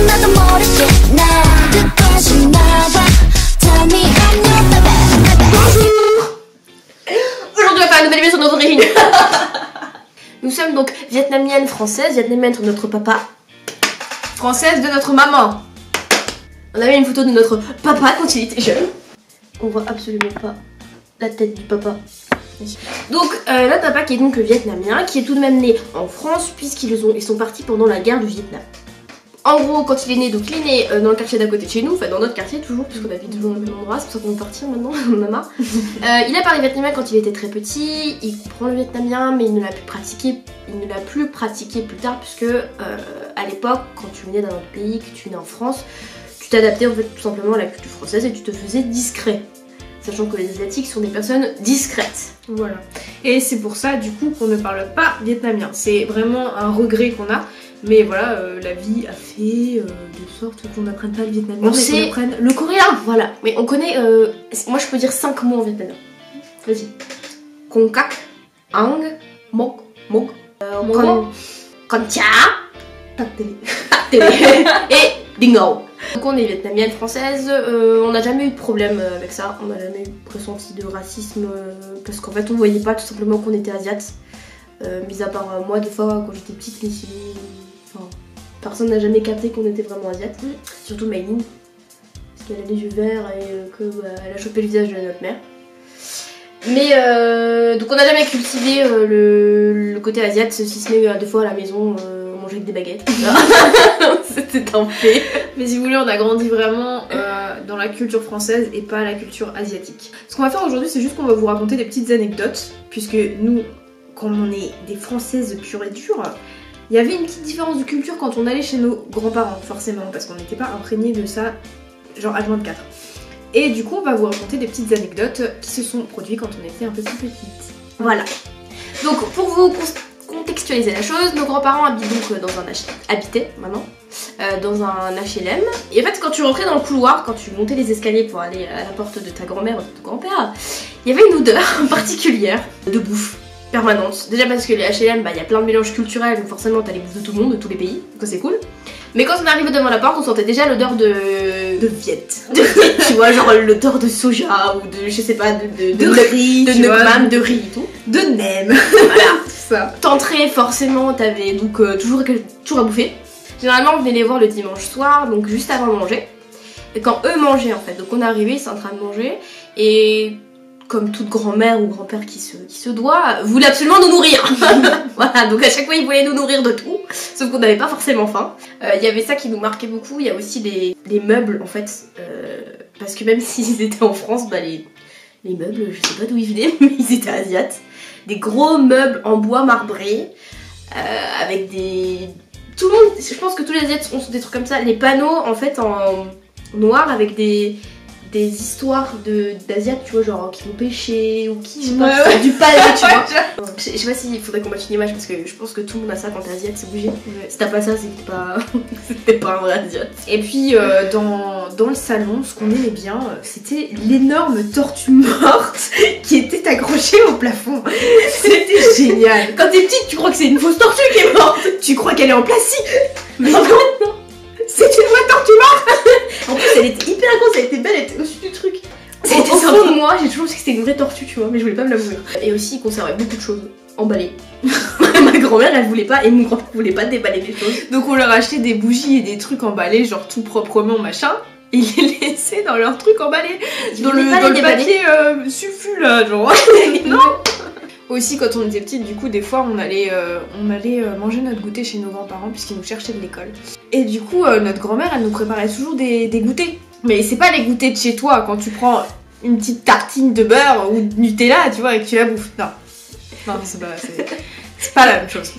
나도 모르게 나 끝까지 나와 Tell me I'm your baby. Aujourd'hui on va faire une nouvelle vidéo sur notre origine. Nous sommes donc vietnamiennes françaises, vietnamiennes de notre papa, Française de notre maman. On a mis une photo de notre papa quand il était jeune. On voit absolument pas la tête du papa. Donc notre papa qui est donc vietnamien, qui est tout de même né en France puisqu'ils sont partis pendant la guerre du Vietnam. En gros, quand il est né, donc il est né dans le quartier d'à côté de chez nous, enfin dans notre quartier toujours, puisqu'on habite toujours dans le même endroit, c'est pour ça qu'on veut partir maintenant, on en a marre. Il a parlé vietnamien quand il était très petit, il comprend le vietnamien, mais il ne l'a plus pratiqué plus tard, puisque à l'époque, quand tu venais d'un autre pays, que tu venais en France, tu t'adaptais en fait tout simplement à la culture française et tu te faisais discret. Sachant que les Asiatiques sont des personnes discrètes. Voilà. Et c'est pour ça du coup qu'on ne parle pas vietnamien. C'est vraiment un regret qu'on a. Mais voilà, la vie a fait de sorte qu'on n'apprenne pas le vietnamien, mais qu'on apprenne le coréen. Voilà. Mais on connaît, moi je peux dire 5 mots en vietnamien. Vas-y. Con kak, ang, mok, mok, con cha, tak télé, et dingo. Donc on est vietnamienne française, on n'a jamais eu de problème avec ça, on n'a jamais eu ressenti de racisme parce qu'en fait on voyait pas tout simplement qu'on était asiates, mis à part moi des fois quand j'étais petite, mais enfin, personne n'a jamais capté qu'on était vraiment asiates, surtout Maylin, parce qu'elle a les yeux verts et qu'elle a chopé le visage de notre mère. Mais donc on n'a jamais cultivé le côté asiate, si ce n'est des fois à la maison. Manger avec des baguettes. C'était un fait. Mais si vous voulez, on a grandi vraiment dans la culture française et pas la culture asiatique. Ce qu'on va faire aujourd'hui, c'est juste qu'on va vous raconter des petites anecdotes, puisque nous, quand on est des Françaises pures et dures, il y avait une petite différence de culture quand on allait chez nos grands-parents, forcément, parce qu'on n'était pas imprégné de ça, genre H24. Et du coup, on va vous raconter des petites anecdotes qui se sont produites quand on était un peu plus petites. Voilà. Donc, pour vous contextualiser la chose, nos grands-parents habitent donc habitaient maintenant dans un HLM. Et en fait, quand tu rentrais dans le couloir, quand tu montais les escaliers pour aller à la porte de ta grand-mère ou de ton grand-père, il y avait une odeur particulière de bouffe permanente. Déjà parce que les HLM, il y a plein de mélanges culturels, donc forcément t'as les bouffes de tout le monde, de tous les pays, donc c'est cool. Mais quand on arrivait devant la porte, on sentait déjà l'odeur de viet. Tu vois, genre l'odeur de soja ou de, je sais pas, de riz, de nukmam, de riz et tout. De nem. Voilà, tout ça. T'entrais forcément, t'avais donc toujours à bouffer. Généralement, on venait les voir le dimanche soir, donc juste avant de manger. Et quand eux mangeaient en fait, donc on est arrivé, ils sont en train de manger, et comme toute grand-mère ou grand-père qui se doit, voulait absolument nous nourrir. Voilà, donc à chaque fois ils voulaient nous nourrir de tout, sauf qu'on n'avait pas forcément faim. Il y avait ça qui nous marquait beaucoup, il y a aussi les meubles en fait, parce que même s'ils étaient en France, les meubles, je sais pas d'où ils venaient, mais ils étaient asiates. Des gros meubles en bois marbré, avec des... Tout le monde, je pense que tous les asiates ont des trucs comme ça, les panneaux en fait en noir avec des histoires d'asiates, tu vois, genre qui vont pêcher ou qui, je sais pas, qui font du palais, tu vois. Je sais pas s'il faudrait qu'on mette une image parce que je pense que tout le monde a ça quand t'es asiate, c'est obligé. Si t'as pas ça, c'est que t'es pas un vrai asiate. Et puis dans le salon, ce qu'on aimait bien, c'était l'énorme tortue morte qui était accrochée au plafond. C'était génial. Quand t'es petite, tu crois que c'est une fausse tortue qui est morte. Tu crois qu'elle est en plastique. Mais non, c'est une vraie tortue morte. En plus, elle était hyper grosse, elle était belle, elle était au-dessus du truc. Au fond de moi, j'ai toujours dit que c'était une vraie tortue, tu vois, mais je voulais pas me l'avouer. Et aussi, il conservait beaucoup de choses emballées. Ma grand-mère, elle voulait pas, et mon grand-père voulait pas déballer des choses. Donc on leur achetait des bougies et des trucs emballés, genre tout proprement, machin. Et ils les laissaient dans leurs trucs emballés. Dans le papier sulfu, là, genre. Non. Aussi, quand on était petite, du coup, des fois, on allait manger notre goûter chez nos grands-parents puisqu'ils nous cherchaient de l'école. Et du coup, notre grand-mère, elle nous préparait toujours des goûters. Mais c'est pas les goûters de chez toi, quand tu prends une petite tartine de beurre ou de Nutella, tu vois, et que tu la bouffes. Non. Non, c'est pas la même chose.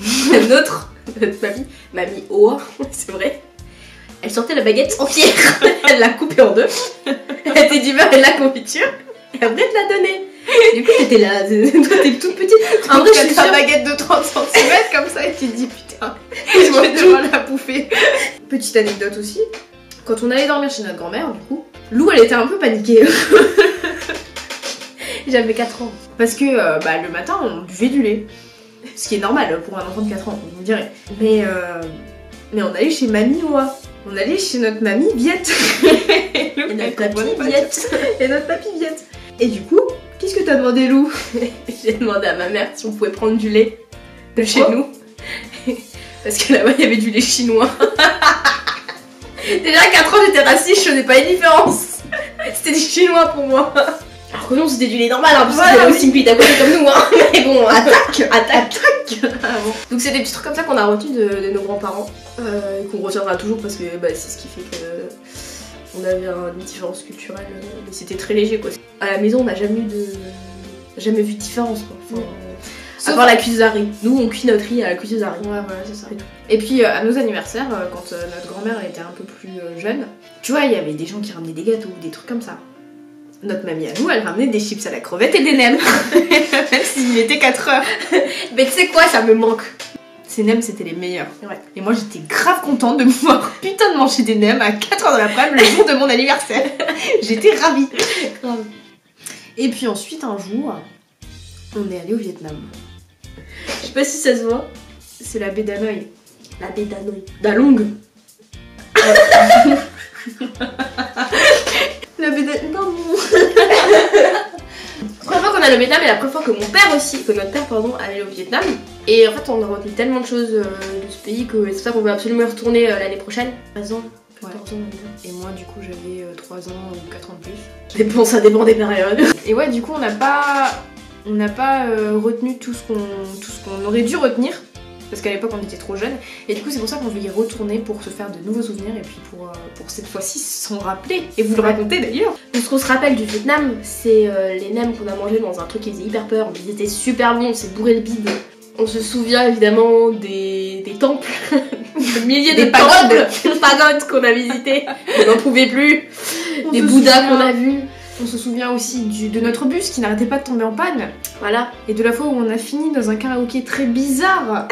Notre mamie Oa, c'est vrai, elle sortait la baguette entière. Elle l'a coupée en deux. Elle était du beurre et de la confiture. Et après, elle te la donnait. Du coup, t'étais là, toi t'es toute petite. En vrai, je suis ta baguette de 30 cm comme ça et tu te dis putain, je vais devoir la bouffer. Petite anecdote aussi, quand on allait dormir chez notre grand-mère, du coup, Lou elle était un peu paniquée. J'avais 4 ans. Parce que le matin on buvait du lait. Ce qui est normal pour un enfant de 4 ans, vous me direz. Mais on allait chez Mamie Oa. On allait chez notre mamie Viette. Et notre papy Viette. Et notre papy Viette. Et du coup, qu'est-ce que t'as demandé, Lou? J'ai demandé à ma mère si on pouvait prendre du lait de chez nous. Parce que là-bas, il y avait du lait chinois. Déjà, à 4 ans, j'étais raciste, je faisais pas les différences. C'était du chinois pour moi. Alors que non, c'était du lait normal, hein, parce que c'était aussi une pile à côté comme nous. Hein. Mais bon, attaque. Donc, c'est des petits trucs comme ça qu'on a retenus de nos grands-parents. Et qu'on retiendra toujours parce que bah, c'est ce qui fait que. On avait une différence culturelle, mais c'était très léger quoi. À la maison, on n'a jamais vu de différence quoi. Enfin, à part la cuisarie. Nous, on cuit notre riz à la cuisarie. Ouais, voilà, c'est ça. Et puis, à nos anniversaires, quand notre grand-mère était un peu plus jeune, tu vois, il y avait des gens qui ramenaient des gâteaux, des trucs comme ça. Notre mamie à nous, elle ramenait des chips à la crevette et des nems. Même s'il était 4 heures. Mais tu sais quoi, ça me manque. Ces nems, c'était les meilleurs. Ouais. Et moi, j'étais grave contente de pouvoir putain de manger des nems à 4 heures de l'après-midi le jour de mon anniversaire. J'étais ravie. Et puis ensuite, un jour, on est allé au Vietnam. Je sais pas si ça se voit. C'est la baie d'Hanoï. La baie d'Hanoï. D'Along. La baie d'Hanoï. Non. La première fois qu'on allait au Vietnam et la première fois que notre père allait au Vietnam. Et en fait on a retenu tellement de choses de ce pays que c'est pour ça qu'on veut absolument y retourner l'année prochaine. 13 ans, 14 ans. Et moi du coup j'avais 3 ans ou 4 ans de plus. Mais bon, ça dépend des périodes. Et ouais, du coup on n'a pas retenu tout ce qu'on aurait dû retenir. Parce qu'à l'époque on était trop jeunes. Et du coup c'est pour ça qu'on veut y retourner pour se faire de nouveaux souvenirs. Et puis pour cette fois-ci s'en rappeler. Et vous le raconter d'ailleurs. Ce qu'on se rappelle du Vietnam, c'est les nems qu'on a mangés dans un truc qui faisait hyper peur. Ils étaient super bons, c'est bourré le bide. On se souvient évidemment des temples, des milliers de pagodes qu'on a visitées, on n'en pouvait plus, des Bouddhas qu'on a vus. On se souvient aussi de notre bus qui n'arrêtait pas de tomber en panne. Voilà. Et de la fois où on a fini dans un karaoké très bizarre,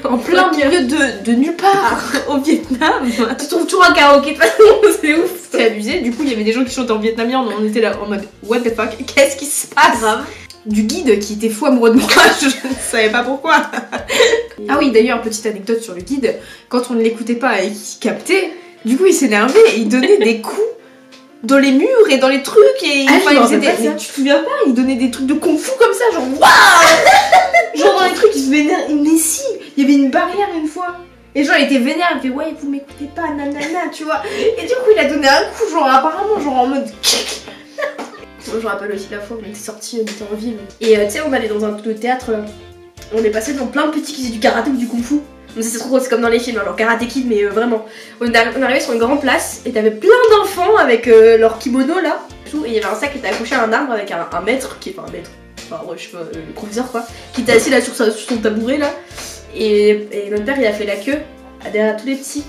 en plein milieu de nulle part, au Vietnam. Tu trouves toujours un karaoké de toute façon, c'est ouf. C'est abusé, du coup il y avait des gens qui chantaient en vietnamien, on était là en mode what the fuck, qu'est-ce qui se passe? Grave. Du guide qui était fou amoureux de moi, je ne savais pas pourquoi. Ah oui, d'ailleurs, petite anecdote sur le guide, quand on ne l'écoutait pas et qu'il captait, du coup il s'énervait et il donnait des coups dans les murs et dans les trucs et il faisait des... Tu te souviens pas? Il donnait des trucs de kung fu comme ça, genre waouh. Genre dans les trucs il se vénère, mais si, il y avait une barrière une fois. Et genre il était vénère, il fait ouais vous m'écoutez pas, nanana, tu vois. Et du coup il a donné un coup, genre apparemment, genre en mode... Moi je me rappelle aussi la fois où on était sortis, on était en ville. Et tu sais, on allait dans un théâtre là. On est passé devant plein de petits qui faisaient du karaté ou du kung fu. Donc c'est trop drôle, c'est comme dans les films, genre Karate Kid, mais vraiment. On est arrivé sur une grande place et t'avais plein d'enfants avec leur kimono là. Et il y avait un sac qui était accroché à un arbre avec un maître, enfin ouais, je sais pas, le professeur quoi, qui était assis là sur son tabouret là. Et notre père il a fait la queue derrière tous les petits.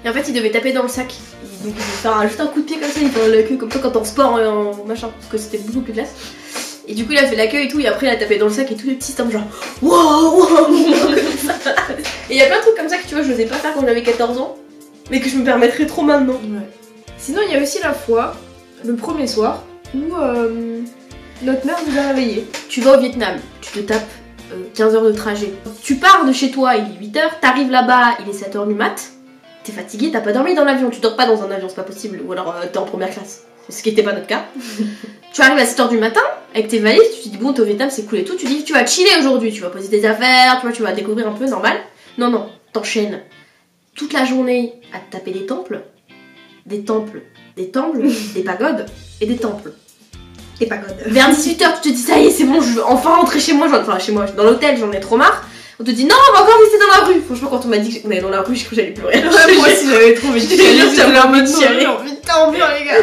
Et en fait il devait taper dans le sac. Donc il devait faire juste un coup de pied comme ça, il fait la queue comme ça quand t'es en sport en machin, parce que c'était beaucoup plus classe. Et du coup il a fait la queue et tout, et après il a tapé dans le sac et tous les petits c'était genre wow. Et il y a plein de trucs comme ça que tu vois je n'osais pas faire quand j'avais 14 ans, mais que je me permettrais trop maintenant. Ouais. Sinon il y a aussi la fois, le premier soir, où notre mère nous a réveillés. Tu vas au Vietnam, tu te tapes 15 heures de trajet. Tu pars de chez toi, il est 8 h, t'arrives là-bas, il est 7 h du mat. T'es fatigué, t'as pas dormi dans l'avion, tu dors pas dans un avion, c'est pas possible, ou alors t'es en première classe, ce qui était pas notre cas. Tu arrives à 7 h du matin avec tes valises, tu te dis bon t'es au Vietnam c'est cool et tout, tu dis tu vas chiller aujourd'hui, tu vas poser tes affaires, tu vas découvrir un peu normal. Non, t'enchaînes toute la journée à te taper des temples, des pagodes et des temples. Des pagodes. Vers 18 h tu te dis ça y est c'est bon, je veux enfin rentrer chez moi, dans l'hôtel j'en ai trop marre. On te dit non, on va encore rester dans la rue. Franchement, quand on m'a dit qu'on allait dans la rue, je crois que j'allais pleurer. Moi aussi, j'avais trop envie de chialer. J'avais envie de chialer. Tant bien, les gars.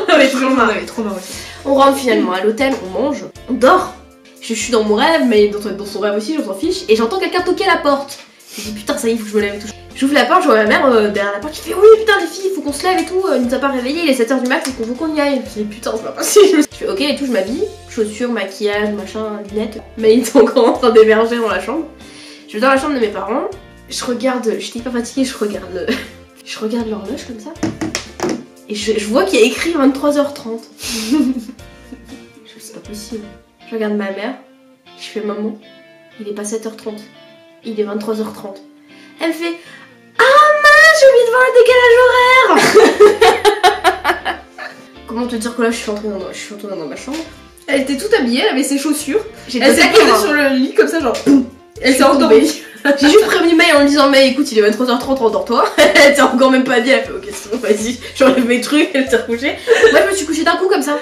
On avait trop marre. aussi. On rentre finalement à l'hôtel, on mange, on dort. Je suis dans mon rêve, mais dans son rêve aussi, je m'en fiche. Et j'entends quelqu'un toquer à la porte. Je dis putain, ça y est, faut que je me lève et tout. J'ouvre la porte, je vois ma mère derrière la porte qui fait oui, putain, les filles, faut qu'on se lève et tout. Il nous a pas réveillés, il est 7 h du mat, faut qu'on y aille. Je dis putain, c'est pas possible. Je fais ok et tout, je m'habille, chaussures, maquillage, machin, lunettes. Mais il est encore en train d'émerger dans la chambre. Je vais dans la chambre de mes parents, j'étais hyper fatiguée, je regarde l'horloge comme ça, et je vois qu'il y a écrit 23 h 30. C'est pas possible. Je regarde ma mère, je fais maman, il est pas 7 h 30, il est 23 h 30. Elle me fait ah mince, j'ai oublié de voir la décalage horaire. Comment te dire que là je suis entrée dans ma chambre. Elle était toute habillée, elle avait ses chaussures. J'étais Elle s'est posée sur le lit comme ça, genre. Elle s'est endormie. J'ai juste prévenu May en lui disant mais écoute il est 23h30, endors-toi. Elle était encore même pas habillée, elle a fait ok c'est bon vas-y, j'enlève mes trucs, elle s'est recouchée. Moi je me suis couchée d'un coup comme ça.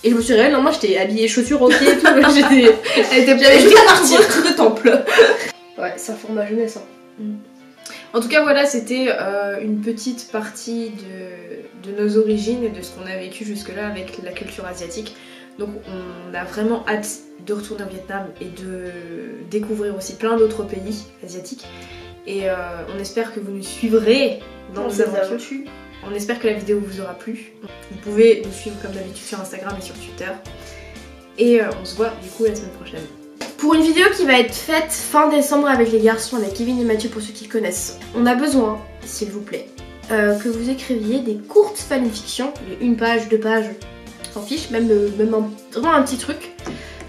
Et je me suis réveillée, non moi j'étais habillée chaussures ok et tout, j'avais juste à partir. Truc de temple. Ouais ça forme ma jeunesse hein. En tout cas voilà, c'était une petite partie de nos origines et de ce qu'on a vécu jusque-là avec la culture asiatique. Donc on a vraiment hâte de retourner au Vietnam et de découvrir aussi plein d'autres pays asiatiques. Et on espère que vous nous suivrez dans nos aventures. On espère que la vidéo vous aura plu. Vous pouvez nous suivre comme d'habitude sur Instagram et sur Twitter. Et on se voit du coup la semaine prochaine. Pour une vidéo qui va être faite fin décembre avec les garçons, avec Kevin et Mathieu pour ceux qui connaissent, on a besoin, s'il vous plaît, que vous écriviez des courtes fanfictions, une page, 2 pages, s'en fiche, même vraiment un petit truc,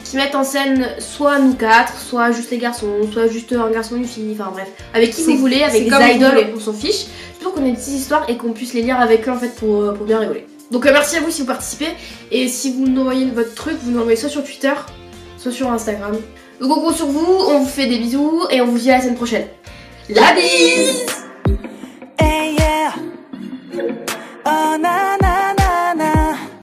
qui mettent en scène soit nous 4, soit juste les garçons, soit juste un garçon et une fille, enfin bref, avec qui vous voulez, avec des idoles, on s'en fiche, pour qu'on ait des petites histoires et qu'on puisse les lire avec eux en fait pour bien rigoler. Donc merci à vous si vous participez, et si vous nous envoyez votre truc, vous nous l'envoyez soit sur Twitter, soit sur Instagram. Donc on compte sur vous, on vous fait des bisous et on vous dit à la semaine prochaine. La bise!